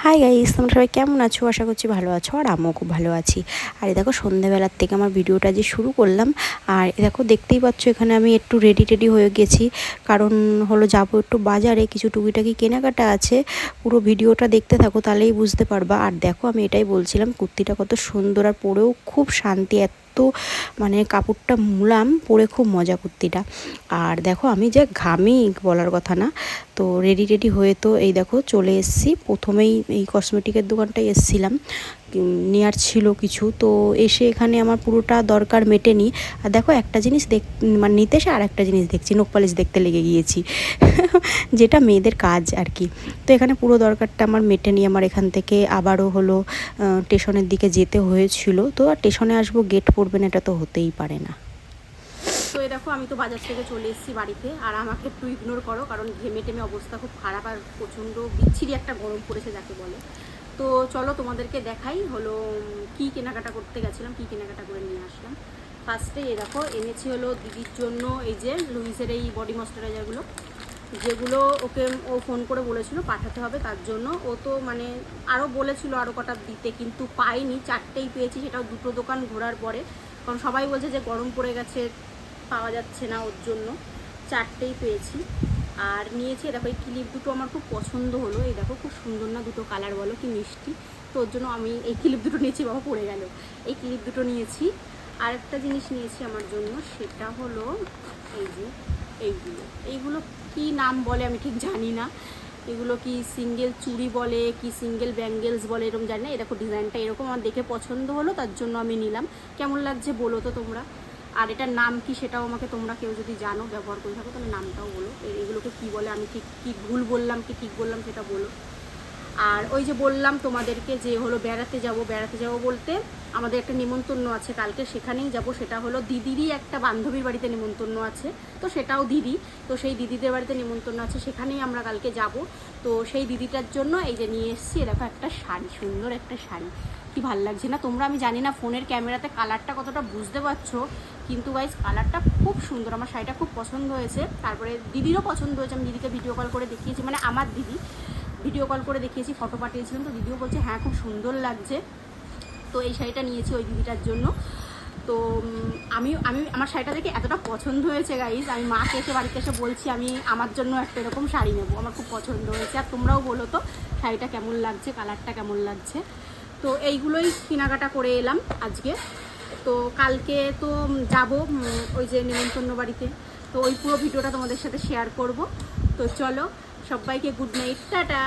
Hi guys, তোমরা সবাই কেমন আছো? আশা করছি ভালো আছো, আর আমিও খুব ভালো আছি। আর এই দেখো সন্ধ্যেবেলার থেকে আমার ভিডিওটা যে শুরু করলাম। আর দেখো দেখতেই পাচ্ছ এখানে আমি একটু রেডি হয়ে গেছি, কারণ হলো যাবো একটু বাজারে, কিছু টুকিটাকি কেনাকাটা আছে। পুরো ভিডিওটা দেখতে থাকো, তাহলেই বুঝতে পারবা। আর দেখো আমি এটাই বলছিলাম, কুর্তিটা কত সুন্দর, আর পরেও খুব শান্তি, এত মানে কাপড়টা মুলাম, পরে খুব মজা কুর্তিটা। আর দেখো আমি যে ঘামি বলার কথা না। তো রেডি হয়ে তো এই দেখো চলে এসেছি। প্রথমেই এই কসমেটিকের দোকানটায় এসেছিলাম, নেওয়ার ছিল কিছু। তো এসে এখানে আমার পুরোটা দরকার মেটেনি। আর দেখো একটা জিনিস মানে নিতে এসে আর একটা জিনিস দেখছি, নখ পালিশ দেখতে লেগে গিয়েছি যেটা মেয়েদের কাজ আর কি। তো এখানে পুরো দরকারটা আমার মেটেনি। আমার এখান থেকে আবারও হলো স্টেশনের দিকে যেতে হয়েছিল। তো আর স্টেশনে আসবো, গেট পড়বে না, এটা তো হতেই পারে না। তো এই দেখো আমি তো বাজার থেকে চলে এসেছি বাড়িতে। আর আমাকে একটু ইগনোর করো, কারণ ঘেমে টেমে অবস্থা খুব খারাপ, আর প্রচণ্ড বিচ্ছিরি একটা গরম পড়েছে যাকে বলে। তো চলো তোমাদেরকে দেখাই হলো কি কেনাকাটা করতে গেছিলাম, কি কেনাকাটা করে নিয়ে আসলাম। ফার্স্টে এই দেখো এনেছি হলো দিদির জন্য এই যে লুইসের এই বডি ময়েশ্চারাইজারগুলো, যেগুলো ওকে ও ফোন করে বলেছিল পাঠাতে হবে, তার জন্য ও তো মানে আরও বলেছিল আরও কটা দিতে, কিন্তু পাইনি। 4টেই পেয়েছি, সেটাও 2টো দোকান ঘোরার পরে, কারণ সবাই বলছে যে গরম পড়ে গেছে, পাওয়া যাচ্ছে না, ওর জন্য 4টেই পেয়েছি। আর নিয়েছি দেখো এই ক্লিপ দুটো, আমার খুব পছন্দ হলো। এই দেখো খুব সুন্দর না দুটো, কালার বলো কি মিষ্টি। তো ওর জন্য আমি এই ক্লিপ দুটো নিয়েছি, বাবা পড়ে গেল। এই ক্লিপ দুটো নিয়েছি। আর একটা জিনিস নিয়েছি আমার জন্য, সেটা হলো এই যে এইগুলো কি নাম বলে আমি ঠিক জানি না। এগুলো কি সিঙ্গেল চুড়ি বলে কি সিঙ্গেল ব্যাঙ্গেলস বলে এরকম জানি না। এরকম ডিজাইনটা এরকম আমার দেখে পছন্দ হলো, তার জন্য আমি নিলাম। কেমন লাগছে বলো তো তোমরা। আর এটার নাম কি সেটাও আমাকে তোমরা কেউ যদি জানো, ব্যবহার করে থাকো, তাহলে নামটাও বলো। এগুলোকে কি বলে, আমি ঠিক কি ভুল বললাম কি ঠিক বললাম সেটা বলো। আর ওই যে বললাম তোমাদেরকে যে হলো বেড়াতে যাব বলতে আমাদের একটা নিমন্ত্রণ আছে কালকে, সেখানেই যাব। সেটা হলো দিদিরই একটা বান্ধবীর বাড়িতে নিমন্ত্রণ আছে, তো সেটাও দিদি। তো সেই দিদিদের বাড়িতে নিমন্ত্রণ আছে, সেখানেই আমরা কালকে যাব। তো সেই দিদিটার জন্য এই যে নিয়ে এসেছি দেখো একটা শাড়ি, সুন্দর একটা শাড়ি। কি ভাল লাগছে না তোমরা, আমি জানি না ফোনের ক্যামেরাতে কালারটা কতটা বুঝতে পারছো, কিন্তু গাইস কালারটা খুব সুন্দর, আমার শাড়িটা খুব পছন্দ হয়েছে। তারপরে দিদিরও পছন্দ হয়েছে, আমি দিদিকে ভিডিও কল করে দেখিয়েছি, মানে আমার দিদি ভিডিও কল করে দেখিয়েছি, ফটো পাঠিয়েছিলাম, তো দিদিও বলছে হ্যাঁ খুব সুন্দর লাগছে। তো এই শাড়িটা নিয়েছি ওই দিদিটার জন্য। তো আমি আমি আমার শাড়িটা দেখে এতটা পছন্দ হয়েছে গাইজ, আমি মাকে এসে বাড়িতে এসে বলছি আমি আমার জন্য একটা এরকম শাড়ি নেবো, আমার খুব পছন্দ হয়েছে। আর তোমরাও বলো তো শাড়িটা কেমন লাগছে, কালারটা কেমন লাগছে। তো এইগুলোই কেনাকাটা করে এলাম আজকে। তো কালকে তো যাব ওই যে নিমন্ত্রণ বাড়িতে, তো ওই পুরো ভিডিওটা তোমাদের সাথে শেয়ার করব। তো চলো সবাইকে গুড নাইট, টাটা।